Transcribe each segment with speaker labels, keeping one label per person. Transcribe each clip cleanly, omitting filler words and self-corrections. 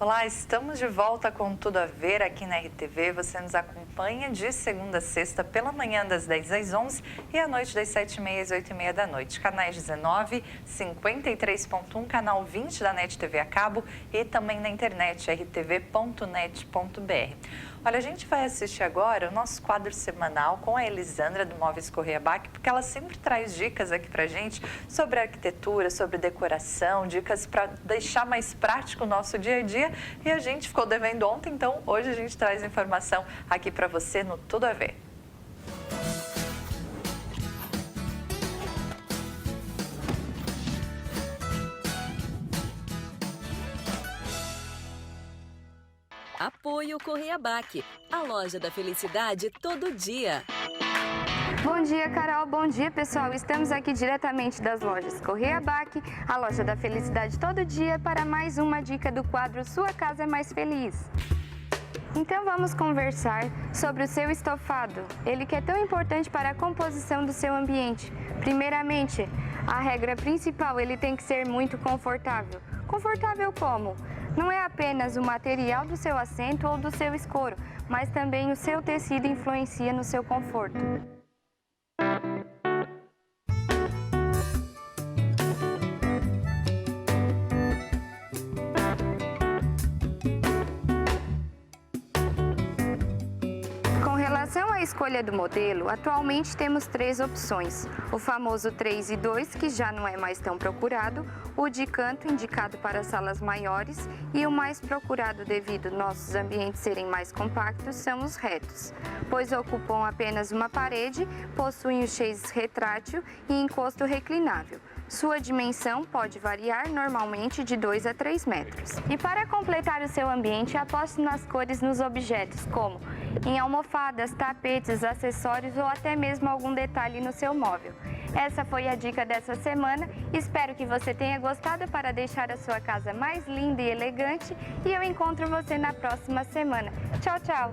Speaker 1: Olá, estamos de volta com Tudo a Ver aqui na RTV. Você nos acompanha de segunda a sexta pela manhã das 10 às 11 e à noite das 7h30 às 8h30 da noite. Canais 19, 53.1, canal 20 da NET TV a cabo e também na internet rtv.net.br. Olha, a gente vai assistir agora o nosso quadro semanal com a Elisandra do Móveis Correia Bach, porque ela sempre traz dicas aqui pra gente sobre arquitetura, sobre decoração, dicas para deixar mais prático o nosso dia a dia. E a gente ficou devendo ontem, então hoje a gente traz informação aqui para você no Tudo a Ver.
Speaker 2: Apoio Correia Bach, a loja da felicidade todo dia.
Speaker 3: Bom dia, Carol. Bom dia, pessoal. Estamos aqui diretamente das lojas Correia Bach, a loja da felicidade todo dia, para mais uma dica do quadro Sua Casa é Mais Feliz. Então vamos conversar sobre o seu estofado, ele que é tão importante para a composição do seu ambiente. Primeiramente, a regra principal, ele tem que ser muito confortável. Confortável como? Não é apenas o material do seu assento ou do seu escoro, mas também o seu tecido influencia no seu conforto. Com relação à escolha do modelo, atualmente temos 3 opções. O famoso 3 e 2, que já não é mais tão procurado, o de canto, indicado para salas maiores, e o mais procurado devido nossos ambientes serem mais compactos são os retos, pois ocupam apenas uma parede, possuem o chase retrátil e encosto reclinável. Sua dimensão pode variar normalmente de 2 a 3 metros. E para completar o seu ambiente, aposte nas cores nos objetos, como em almofadas, tapetes, acessórios ou até mesmo algum detalhe no seu móvel. Essa foi a dica dessa semana. Espero que você tenha gostado para deixar a sua casa mais linda e elegante. E eu encontro você na próxima semana. Tchau, tchau!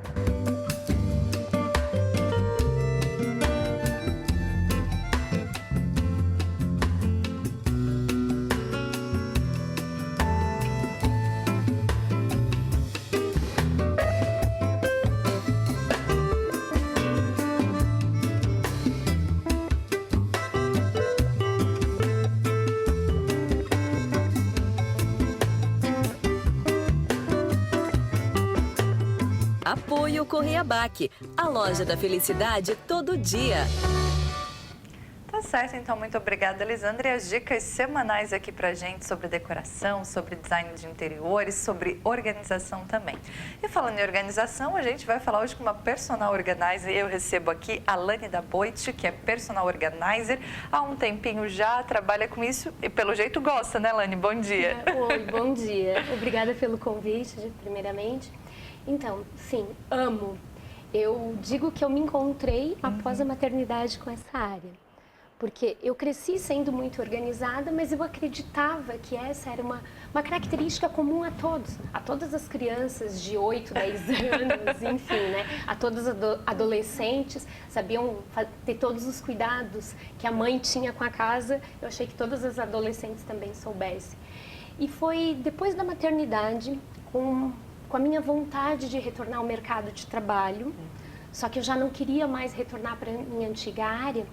Speaker 2: Apoio Correia Bach, a loja da felicidade todo dia.
Speaker 1: Tá certo, então muito obrigada, Elisandra. E as dicas semanais aqui pra gente sobre decoração, sobre design de interiores, sobre organização também. E falando em organização, a gente vai falar hoje com uma personal organizer. Eu recebo aqui a Lani da Boit, que é personal organizer. Há um tempinho já trabalha com isso e pelo jeito gosta, né, Lani? Bom dia.
Speaker 4: Oi, bom dia. Obrigada pelo convite, primeiramente. Então, sim, amo. Eu digo que eu me encontrei após a maternidade com essa área. Porque eu cresci sendo muito organizada, mas eu acreditava que essa era uma característica comum a todas as crianças de 8, 10 anos, enfim, né? A todos os adolescentes, sabiam ter todos os cuidados que a mãe tinha com a casa. Eu achei que todas as adolescentes também soubessem. E foi depois da maternidade, com a minha vontade de retornar ao mercado de trabalho, só que eu já não queria mais retornar para a minha antiga área.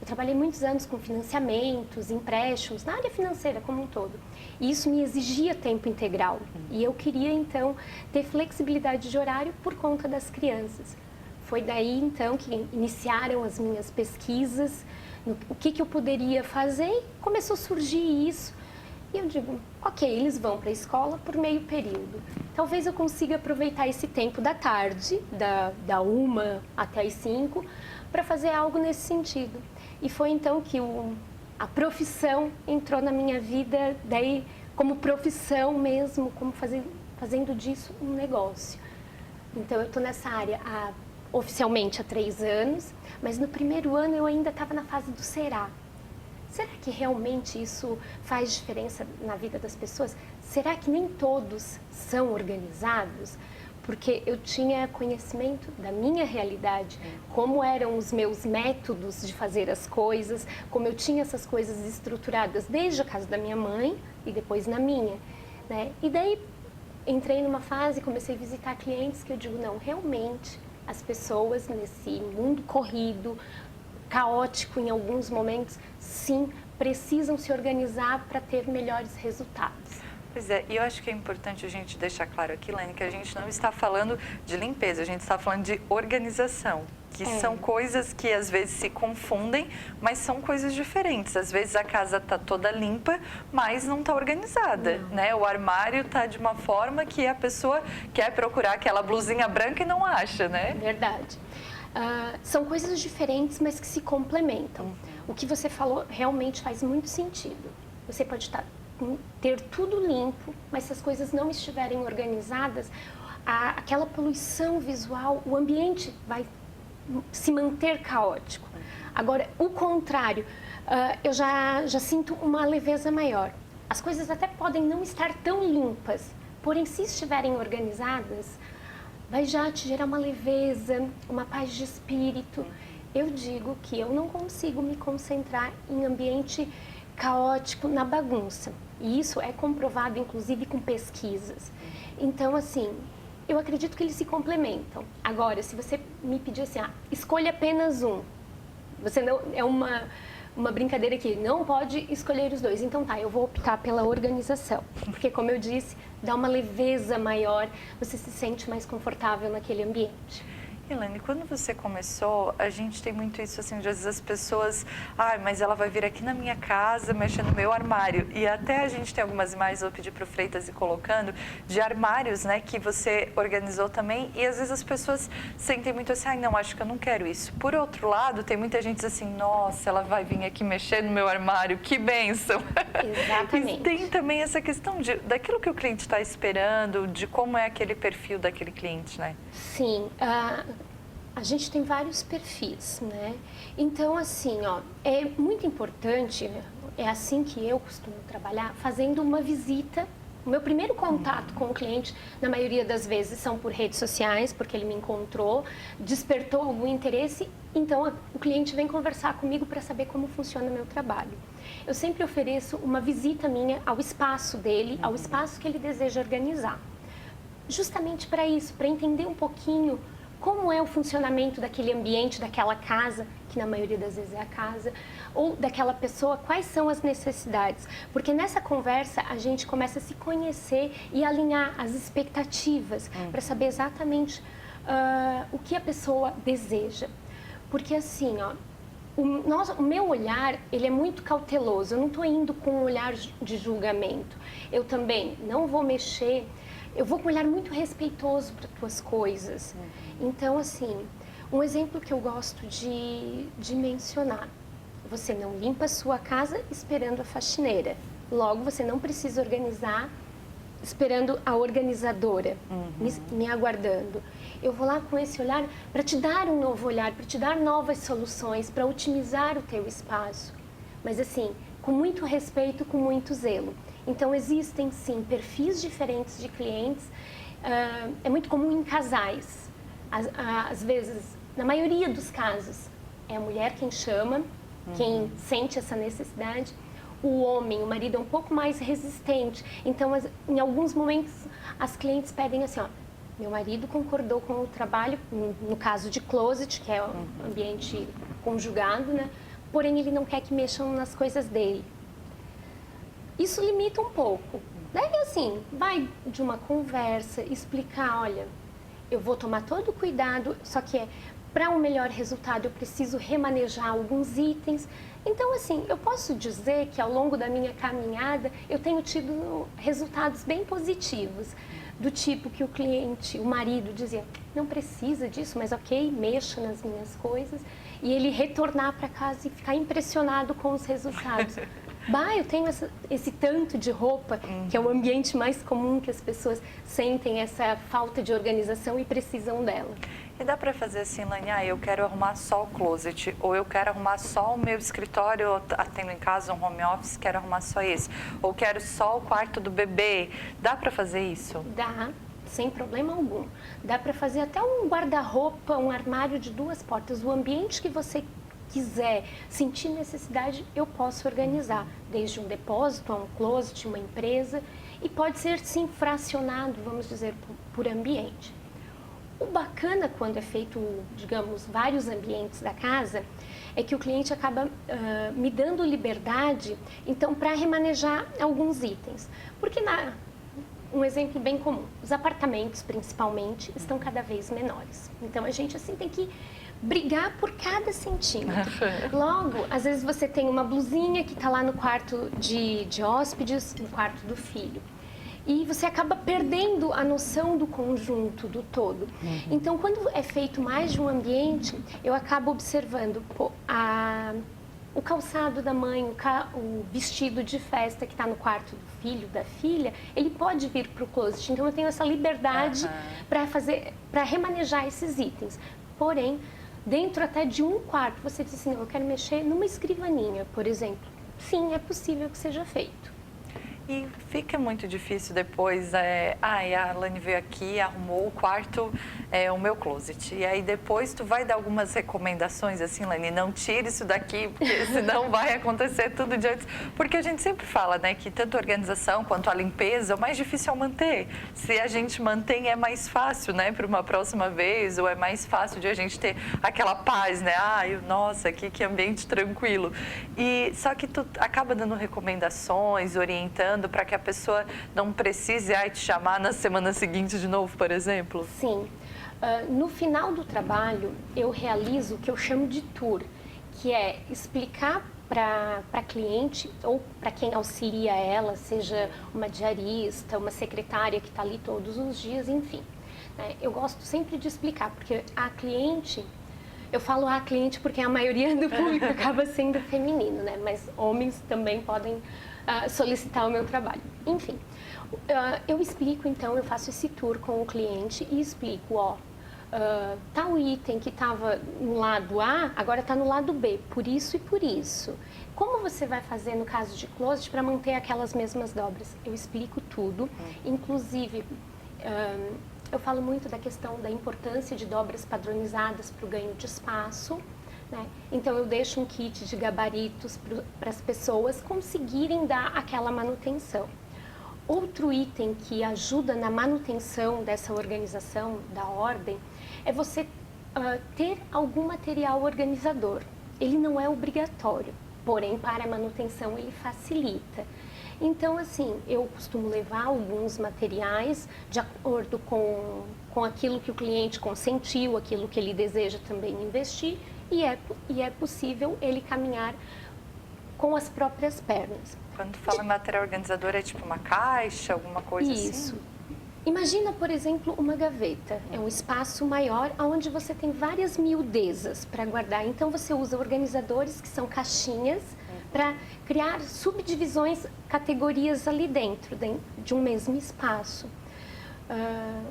Speaker 4: Eu trabalhei muitos anos com financiamentos, empréstimos, na área financeira como um todo. E isso me exigia tempo integral. E eu queria, então, ter flexibilidade de horário por conta das crianças. Foi daí, então, que iniciaram as minhas pesquisas, o que eu poderia fazer, e começou a surgir isso. E eu digo, ok, eles vão para a escola por meio período. Talvez eu consiga aproveitar esse tempo da tarde, da 1 até as 5, para fazer algo nesse sentido. E foi então que a profissão entrou na minha vida, daí como profissão mesmo, como fazendo disso um negócio. Então eu estou nessa área oficialmente há 3 anos, mas no primeiro ano eu ainda estava na fase do será. Será que realmente isso faz diferença na vida das pessoas? Será que nem todos são organizados? Porque eu tinha conhecimento da minha realidade, como eram os meus métodos de fazer as coisas, como eu tinha essas coisas estruturadas desde a casa da minha mãe e depois na minha, né? E daí entrei numa fase, comecei a visitar clientes que eu digo, não, realmente as pessoas nesse mundo corrido, caótico em alguns momentos, sim, precisam se organizar para ter melhores resultados.
Speaker 1: Pois é, e eu acho que é importante a gente deixar claro aqui, Laine, que a gente não está falando de limpeza, a gente está falando de organização, que são coisas que às vezes se confundem, mas são coisas diferentes. Às vezes a casa está toda limpa, mas não está organizada, né? O armário está de uma forma que a pessoa quer procurar aquela blusinha branca e não acha, né?
Speaker 4: Verdade. São coisas diferentes, mas que se complementam. O que você falou realmente faz muito sentido. Você pode ter tudo limpo, mas se as coisas não estiverem organizadas, aquela poluição visual, o ambiente vai se manter caótico. Agora, o contrário, eu já sinto uma leveza maior. As coisas até podem não estar tão limpas, porém, se estiverem organizadas, vai já te gerar uma leveza, uma paz de espírito. Eu digo que eu não consigo me concentrar em ambiente caótico, na bagunça. E isso é comprovado, inclusive, com pesquisas. Então, assim, eu acredito que eles se complementam. Agora, se você me pedir assim, escolha apenas um. Você não, é uma brincadeira que não pode escolher os dois. Então, eu vou optar pela organização. Porque, como eu disse, dá uma leveza maior, você se sente mais confortável naquele ambiente.
Speaker 1: Elaine, quando você começou, a gente tem muito isso, assim, de às vezes as pessoas, mas ela vai vir aqui na minha casa, mexer no meu armário. E até a gente tem algumas imagens, eu pedi para o Freitas ir colocando, de armários, né, que você organizou também. E às vezes as pessoas sentem muito assim, não, acho que eu não quero isso. Por outro lado, tem muita gente assim, nossa, ela vai vir aqui mexer no meu armário, que bênção.
Speaker 4: Exatamente.
Speaker 1: E tem também essa questão daquilo que o cliente está esperando, de como é aquele perfil daquele cliente, né?
Speaker 4: Sim, a gente tem vários perfis, né? Então, assim, é muito importante, é assim que eu costumo trabalhar, fazendo uma visita. O meu primeiro contato com o cliente, na maioria das vezes, são por redes sociais, porque ele me encontrou, despertou algum interesse, então o cliente vem conversar comigo para saber como funciona o meu trabalho. Eu sempre ofereço uma visita minha ao espaço dele, ao espaço que ele deseja organizar. Justamente para isso, para entender um pouquinho como é o funcionamento daquele ambiente, daquela casa, que na maioria das vezes é a casa, ou daquela pessoa, quais são as necessidades. Porque nessa conversa a gente começa a se conhecer e alinhar as expectativas para saber exatamente o que a pessoa deseja. Porque assim, o meu olhar, ele é muito cauteloso, eu não estou indo com um olhar de julgamento. Eu também não vou mexer, eu vou com um olhar muito respeitoso para as tuas coisas. Então, assim, um exemplo que eu gosto de mencionar. Você não limpa a sua casa esperando a faxineira. Logo, você não precisa organizar esperando a organizadora me aguardando. Eu vou lá com esse olhar para te dar um novo olhar, para te dar novas soluções, para otimizar o teu espaço. Mas, assim, com muito respeito, com muito zelo. Então, existem, sim, perfis diferentes de clientes. É muito comum em casais. Às vezes, na maioria dos casos, é a mulher quem chama, quem sente essa necessidade. O homem, o marido, é um pouco mais resistente. Então, em alguns momentos, as clientes pedem assim, meu marido concordou com o trabalho, no caso de closet, que é o ambiente conjugado, né? Porém, ele não quer que mexam nas coisas dele. Isso limita um pouco. Daí, assim, vai de uma conversa, explicar, olha, eu vou tomar todo o cuidado, só que para um melhor resultado eu preciso remanejar alguns itens. Então, assim, eu posso dizer que ao longo da minha caminhada eu tenho tido resultados bem positivos, do tipo que o cliente, o marido dizia, não precisa disso, mas ok, mexa nas minhas coisas, e ele retornar para casa e ficar impressionado com os resultados. Eu tenho esse tanto de roupa, que é o ambiente mais comum que as pessoas sentem essa falta de organização e precisam dela.
Speaker 1: E dá para fazer assim, Laine, eu quero arrumar só o closet, ou eu quero arrumar só o meu escritório, tendo em casa um home office, quero arrumar só esse, ou quero só o quarto do bebê. Dá para fazer isso?
Speaker 4: Dá, sem problema algum. Dá para fazer até um guarda-roupa, um armário de 2 portas. O ambiente que você quiser, sentir necessidade, eu posso organizar, desde um depósito a um closet, uma empresa, e pode ser sim fracionado, vamos dizer, por ambiente. O bacana quando é feito, digamos, vários ambientes da casa, é que o cliente acaba me dando liberdade, então, para remanejar alguns itens. Porque, um exemplo bem comum, os apartamentos, principalmente, estão cada vez menores. Então, a gente, assim, tem que brigar por cada centímetro. Logo, às vezes você tem uma blusinha que está lá no quarto de hóspedes, no quarto do filho. E você acaba perdendo a noção do conjunto, do todo. Então, quando é feito mais de um ambiente, eu acabo observando o calçado da mãe, o vestido de festa que está no quarto do filho, da filha, ele pode vir para o closet. Então, eu tenho essa liberdade para remanejar esses itens. Porém, dentro até de um quarto, você diz assim, eu quero mexer numa escrivaninha, por exemplo. Sim, é possível que seja feito.
Speaker 1: E fica muito difícil depois, a Alane veio aqui, arrumou o quarto, o meu closet. E aí depois tu vai dar algumas recomendações, assim, Lani, não tire isso daqui, porque senão vai acontecer tudo de antes. Porque a gente sempre fala, né, que tanto a organização quanto a limpeza, o mais difícil é manter. Se a gente mantém, é mais fácil, né, para uma próxima vez, ou é mais fácil de a gente ter aquela paz, né, nossa, que ambiente tranquilo. E só que tu acaba dando recomendações, orientando, para que a pessoa não precise te chamar na semana seguinte de novo, por exemplo?
Speaker 4: Sim. No final do trabalho, eu realizo o que eu chamo de tour, que é explicar para a cliente ou para quem auxilia ela, seja uma diarista, uma secretária que está ali todos os dias, enfim. Eu gosto sempre de explicar, porque a cliente... Eu falo a cliente porque a maioria do público acaba sendo feminino, né? Mas homens também podem solicitar o meu trabalho. Enfim, eu explico, então, eu faço esse tour com o cliente e explico, tal item que estava no lado A, agora está no lado B, por isso e por isso. Como você vai fazer no caso de closet para manter aquelas mesmas dobras? Eu explico tudo, inclusive... eu falo muito da questão da importância de dobras padronizadas para o ganho de espaço, né? Então, eu deixo um kit de gabaritos para as pessoas conseguirem dar aquela manutenção. Outro item que ajuda na manutenção dessa organização, da ordem, é você ter algum material organizador. Ele não é obrigatório, porém, para a manutenção, ele facilita. Então, assim, eu costumo levar alguns materiais de acordo com aquilo que o cliente consentiu, aquilo que ele deseja também investir, e é possível ele caminhar com as próprias pernas.
Speaker 1: Quando tu fala em material organizador, é tipo uma caixa, alguma coisa assim?
Speaker 4: Isso. Imagina, por exemplo, uma gaveta. É um espaço maior onde você tem várias miudezas para guardar. Então, você usa organizadores que são caixinhas para criar subdivisões, categorias ali dentro de um mesmo espaço.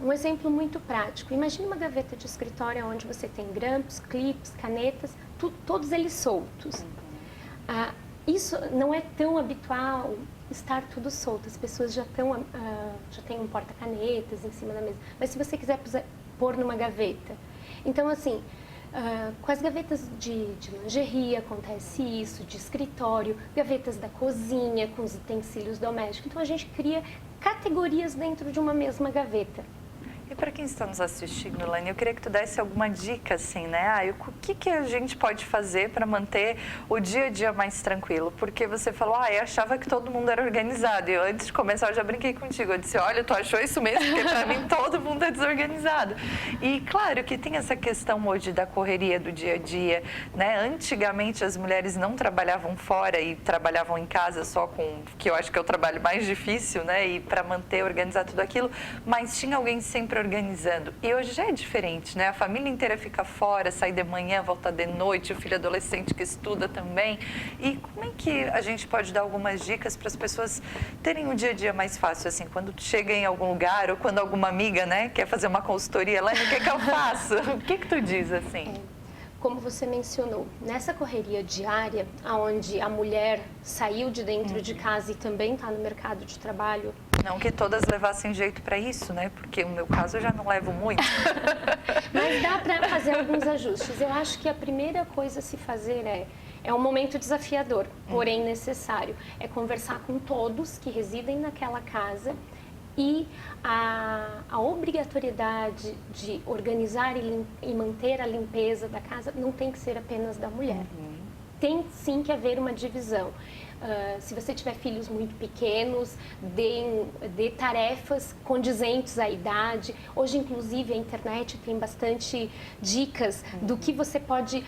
Speaker 4: Um exemplo muito prático. Imagine uma gaveta de escritório onde você tem grampos, clipes, canetas, todos eles soltos. Isso não é tão habitual, estar tudo solto. As pessoas já têm um porta-canetas em cima da mesa. Mas se você quiser pôr numa gaveta. Então, assim, com as gavetas de lingerie acontece isso, de escritório, gavetas da cozinha, com os utensílios domésticos. Então, a gente cria categorias dentro de uma mesma gaveta.
Speaker 1: E para quem está nos assistindo, Lani, eu queria que tu desse alguma dica, assim, né? O que a gente pode fazer para manter o dia a dia mais tranquilo? Porque você falou, eu achava que todo mundo era organizado. E eu, antes de começar, eu já brinquei contigo. Eu disse, olha, tu achou isso mesmo? Porque para mim todo mundo é desorganizado. E claro que tem essa questão hoje da correria do dia a dia, né? Antigamente as mulheres não trabalhavam fora e trabalhavam em casa só com, que eu acho que é o trabalho mais difícil, né? E para manter, organizar tudo aquilo. Mas tinha alguém sempre organizando. E hoje já é diferente, né? A família inteira fica fora, sai de manhã, volta de noite, o filho adolescente que estuda também. E como é que a gente pode dar algumas dicas para as pessoas terem um dia a dia mais fácil, assim, quando chega em algum lugar ou quando alguma amiga, né, quer fazer uma consultoria, Lani, o que é que eu faço? O que tu diz, assim?
Speaker 4: como você mencionou, nessa correria diária, onde a mulher saiu de dentro de casa e também está no mercado de trabalho.
Speaker 1: Não que todas levassem jeito para isso, né? Porque no meu caso eu já não levo muito.
Speaker 4: Mas dá para fazer alguns ajustes. Eu acho que a primeira coisa a se fazer é um momento desafiador, porém necessário. É conversar com todos que residem naquela casa e a obrigatoriedade de organizar e manter a limpeza da casa não tem que ser apenas da mulher. Tem sim que haver uma divisão. Se você tiver filhos muito pequenos, dê tarefas condizentes à idade. Hoje, inclusive, a internet tem bastante dicas do que você pode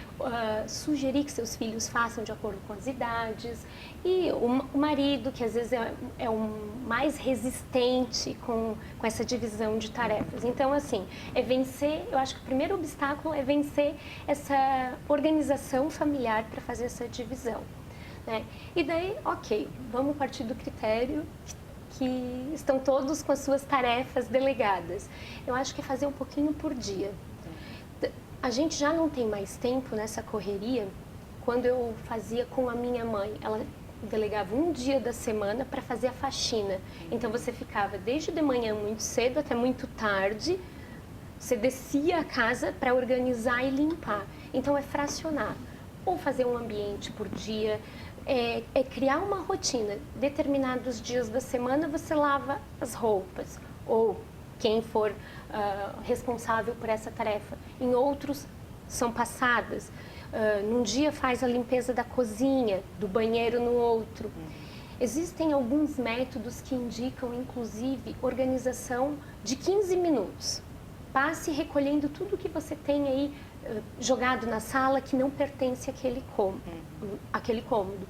Speaker 4: sugerir que seus filhos façam de acordo com as idades. E o marido, que às vezes é o mais resistente com essa divisão de tarefas. Então, assim, eu acho que o primeiro obstáculo é vencer essa organização familiar para fazer essa divisão. Né? E daí, ok, vamos partir do critério que estão todos com as suas tarefas delegadas. Eu acho que é fazer um pouquinho por dia. A gente já não tem mais tempo nessa correria. Quando eu fazia com a minha mãe, ela delegava um dia da semana para fazer a faxina. Então você ficava desde de manhã muito cedo até muito tarde, você descia a casa para organizar e limpar. Então é fracionar, ou fazer um ambiente por dia, é criar uma rotina. Determinados dias da semana você lava as roupas, ou quem for responsável por essa tarefa. Em outros são passadas. Num dia faz a limpeza da cozinha, do banheiro no outro. Existem alguns métodos que indicam, inclusive, organização de 15 minutos. Passe recolhendo tudo que você tem aí jogado na sala que não pertence àquele cômodo.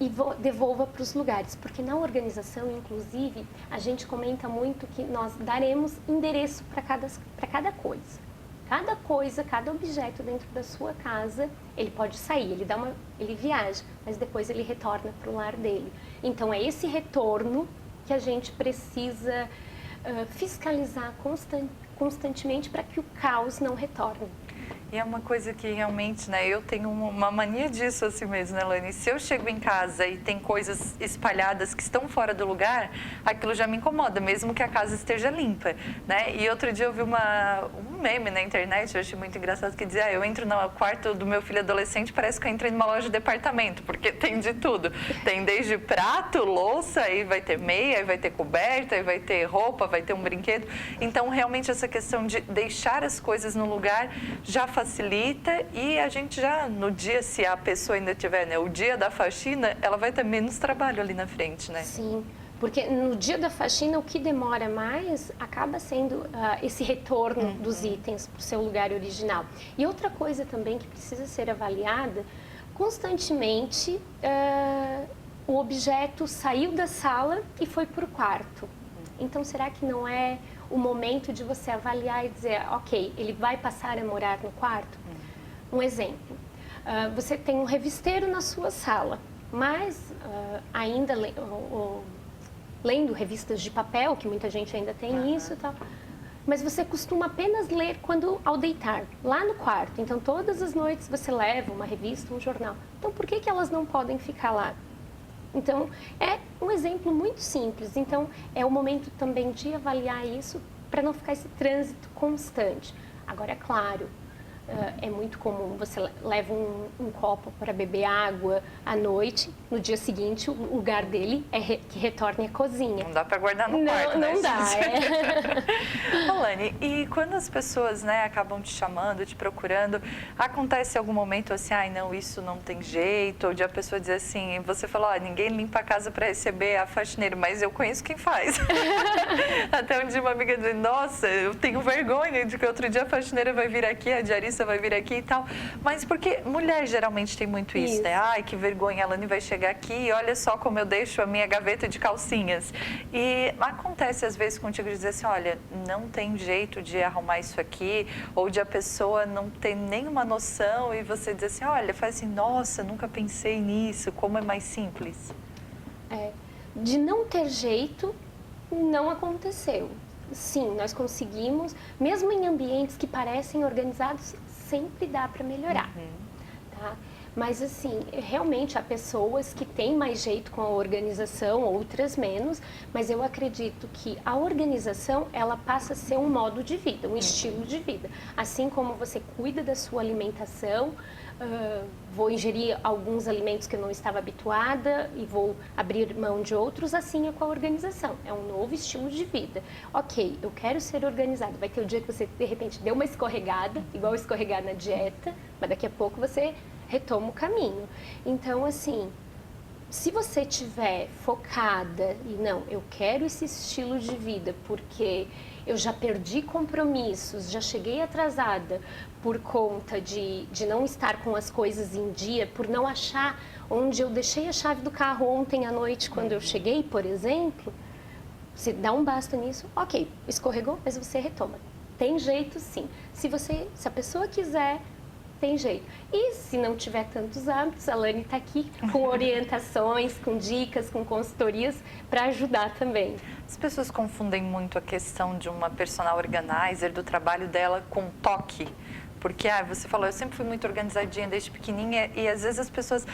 Speaker 4: E devolva para os lugares, porque na organização, inclusive, a gente comenta muito que nós daremos endereço para cada coisa. Cada coisa, cada objeto dentro da sua casa, ele pode sair, ele viaja, mas depois ele retorna para o lar dele. Então, é esse retorno que a gente precisa fiscalizar constantemente para que o caos não retorne.
Speaker 1: E é uma coisa que realmente, né, eu tenho uma mania disso assim mesmo, né, Lani? Se eu chego em casa e tem coisas espalhadas que estão fora do lugar, aquilo já me incomoda, mesmo que a casa esteja limpa, né? E outro dia eu vi um meme na internet, eu achei muito engraçado, que dizia, eu entro no quarto do meu filho adolescente, parece que eu entrei numa loja de departamento, porque tem de tudo. Tem desde prato, louça, aí vai ter meia, aí vai ter coberta, aí vai ter roupa, vai ter um brinquedo. Então, realmente, essa questão de deixar as coisas no lugar já facilita, e a gente já, no dia, se a pessoa ainda tiver, né, o dia da faxina, ela vai ter menos trabalho ali na frente, né?
Speaker 4: Sim, porque no dia da faxina, o que demora mais acaba sendo esse retorno dos itens para o seu lugar original. E outra coisa também que precisa ser avaliada, constantemente o objeto saiu da sala e foi para o quarto. Então, será que não é o momento de você avaliar e dizer, ok, ele vai passar a morar no quarto? Um exemplo, você tem um revisteiro na sua sala, mas ainda lendo revistas de papel, que muita gente ainda tem isso e tal, mas você costuma apenas ler ao deitar, lá no quarto. Então, todas as noites você leva uma revista, um jornal. Então, por que elas não podem ficar lá? Então, é um exemplo muito simples. Então, é o momento também de avaliar isso para não ficar esse trânsito constante. Agora, é claro, é muito comum, você leva um copo para beber água à noite, no dia seguinte o lugar dele é que retorne à cozinha.
Speaker 1: Não dá para guardar no quarto, né?
Speaker 4: Não dá,
Speaker 1: Lani, e quando as pessoas, né, acabam te chamando, te procurando, acontece algum momento assim, ai não, isso não tem jeito, ou de a pessoa dizer assim, você falou, ninguém limpa a casa para receber a faxineira, mas eu conheço quem faz. Até um dia uma amiga dizendo, nossa, eu tenho vergonha de que outro dia a faxineira vai vir aqui, a diarista vai vir aqui e tal, mas porque mulher geralmente tem muito isso, né? Ai, que vergonha, a Lani vai chegar aqui e olha só como eu deixo a minha gaveta de calcinhas. E acontece às vezes contigo de dizer assim, olha, não tem jeito de arrumar isso aqui, ou de a pessoa não ter nenhuma noção e você dizer assim, olha, faz assim, nossa, nunca pensei nisso, como é mais simples.
Speaker 4: De não ter jeito, não aconteceu. Sim, nós conseguimos, mesmo em ambientes que parecem organizados, sempre dá para melhorar, tá? Mas assim, realmente há pessoas que têm mais jeito com a organização, outras menos, mas eu acredito que a organização, ela passa a ser um modo de vida, um estilo de vida. Assim como você cuida da sua alimentação, vou ingerir alguns alimentos que eu não estava habituada e vou abrir mão de outros, assim é com a organização. É um novo estilo de vida. Ok, eu quero ser organizada. Vai ter o dia que você, de repente, deu uma escorregada, igual escorregar na dieta, mas daqui a pouco você retoma o caminho. Então, assim, se você estiver focada e não, eu quero esse estilo de vida porque eu já perdi compromissos, já cheguei atrasada por conta de não estar com as coisas em dia, por não achar onde eu deixei a chave do carro ontem à noite quando eu cheguei, por exemplo, você dá um basta nisso, ok, escorregou, mas você retoma. Tem jeito sim. Se a pessoa quiser, tem jeito. E se não tiver tantos hábitos, a Lani está aqui com orientações, com dicas, com consultorias para ajudar também.
Speaker 1: As pessoas confundem muito a questão de uma personal organizer, do trabalho dela com toque. Porque, você falou, eu sempre fui muito organizadinha desde pequenininha e às vezes as pessoas,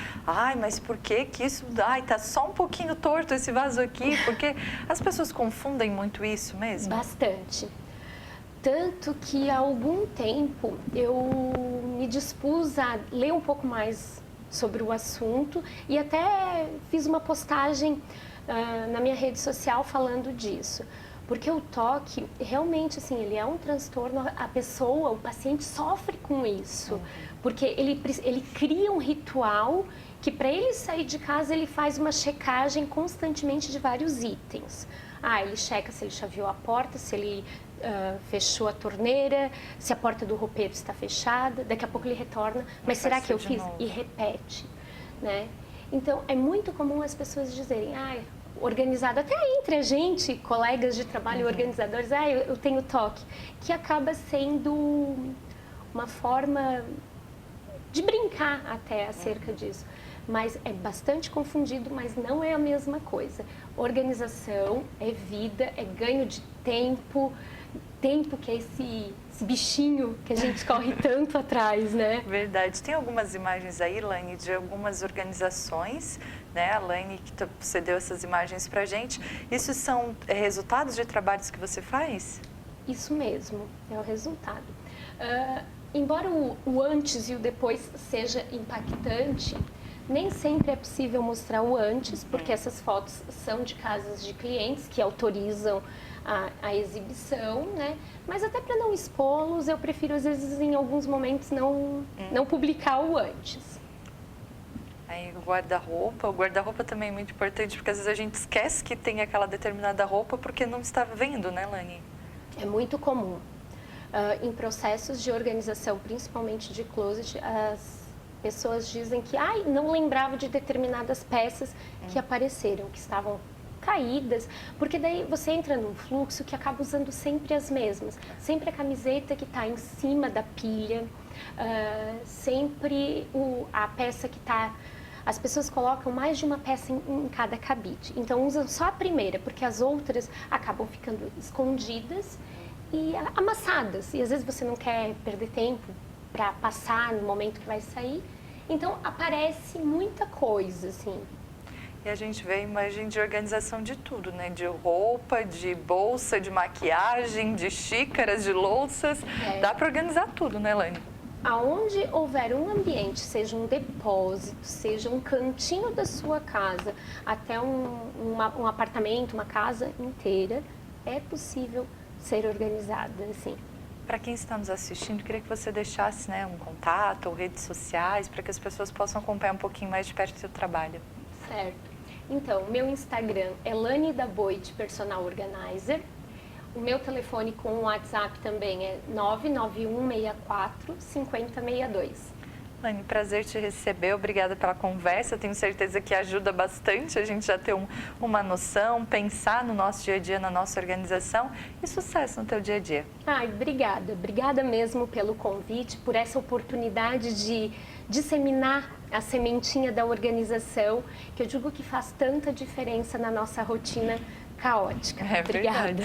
Speaker 1: mas por que isso, tá só um pouquinho torto esse vaso aqui? Porque as pessoas confundem muito isso mesmo?
Speaker 4: Bastante. Tanto que há algum tempo eu me dispus a ler um pouco mais sobre o assunto e até fiz uma postagem na minha rede social falando disso. Porque o toque, realmente, assim, ele é um transtorno, a pessoa, o paciente sofre com isso. Porque ele cria um ritual que para ele sair de casa ele faz uma checagem constantemente de vários itens. Ele checa se ele chaveou a porta, se ele fechou a torneira, se a porta do roupeiro está fechada, daqui a pouco ele retorna, mas será que eu fiz? E repete, né? Então, é muito comum as pessoas dizerem, organizado, até entre a gente, colegas de trabalho, organizadores, eu tenho toque, que acaba sendo uma forma de brincar até acerca disso. Mas é bastante confundido, mas não é a mesma coisa. Organização é vida, é ganho de tempo que é esse bichinho que a gente corre tanto atrás, né?
Speaker 1: Verdade. Tem algumas imagens aí, Lani, de algumas organizações, né? A Lani, que você deu essas imagens pra gente. Isso são resultados de trabalhos que você faz?
Speaker 4: Isso mesmo, é o resultado. Embora o antes e o depois seja impactante, nem sempre é possível mostrar o antes, porque essas fotos são de casas de clientes que autorizam a exibição, né? Mas até para não expô-los, eu prefiro, às vezes, em alguns momentos, não publicar o antes.
Speaker 1: Aí o guarda-roupa também é muito importante, porque às vezes a gente esquece que tem aquela determinada roupa porque não está vendo, né, Lani?
Speaker 4: É muito comum. Em processos de organização, principalmente de closet, as pessoas dizem que não lembrava de determinadas peças que apareceram, que estavam caídas, porque daí você entra num fluxo que acaba usando sempre as mesmas. Sempre a camiseta que está em cima da pilha, sempre a peça que está... As pessoas colocam mais de uma peça em cada cabide, então usam só a primeira, porque as outras acabam ficando escondidas e amassadas, e às vezes você não quer perder tempo para passar no momento que vai sair, então aparece muita coisa, assim.
Speaker 1: E a gente vê a imagem de organização de tudo, né? De roupa, de bolsa, de maquiagem, de xícaras, de louças. Dá para organizar tudo, né, Lani?
Speaker 4: Aonde houver um ambiente, seja um depósito, seja um cantinho da sua casa, até um apartamento, uma casa inteira, é possível ser organizada, assim.
Speaker 1: Para quem está nos assistindo, queria que você deixasse, né, um contato ou redes sociais para que as pessoas possam acompanhar um pouquinho mais de perto do seu trabalho.
Speaker 4: Certo. Então, meu Instagram é Lani da Boit Personal Organizer. O meu telefone com o WhatsApp também é 99164-5062.
Speaker 1: Lani, prazer te receber, obrigada pela conversa, tenho certeza que ajuda bastante a gente já ter uma noção, pensar no nosso dia a dia, na nossa organização e sucesso no teu dia a dia.
Speaker 4: Obrigada mesmo pelo convite, por essa oportunidade de disseminar a sementinha da organização, que eu digo que faz tanta diferença na nossa rotina caótica. Obrigada.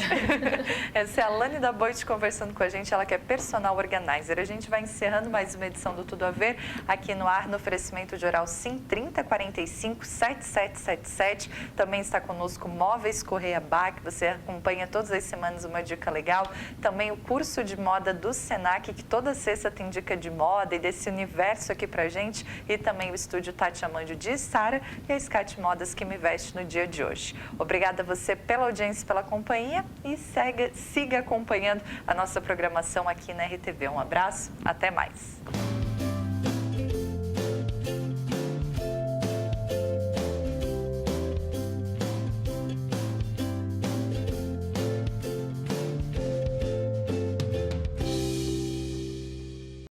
Speaker 1: Essa é a Lani da Boit conversando com a gente, ela que é personal organizer. A gente vai encerrando mais uma edição do Tudo a Ver aqui no ar, no oferecimento de Oral Sim, 3045-7777. Também está conosco Móveis Correia Bach, você acompanha todas as semanas uma dica legal. Também o curso de moda do Senac, que toda sexta tem dica de moda e desse universo aqui pra gente. E também o estúdio Tati Amandio de Sara e a Scat Modas que me veste no dia de hoje. Obrigada a você pela audiência, pela companhia e siga acompanhando a nossa programação aqui na RTV. Um abraço, até mais.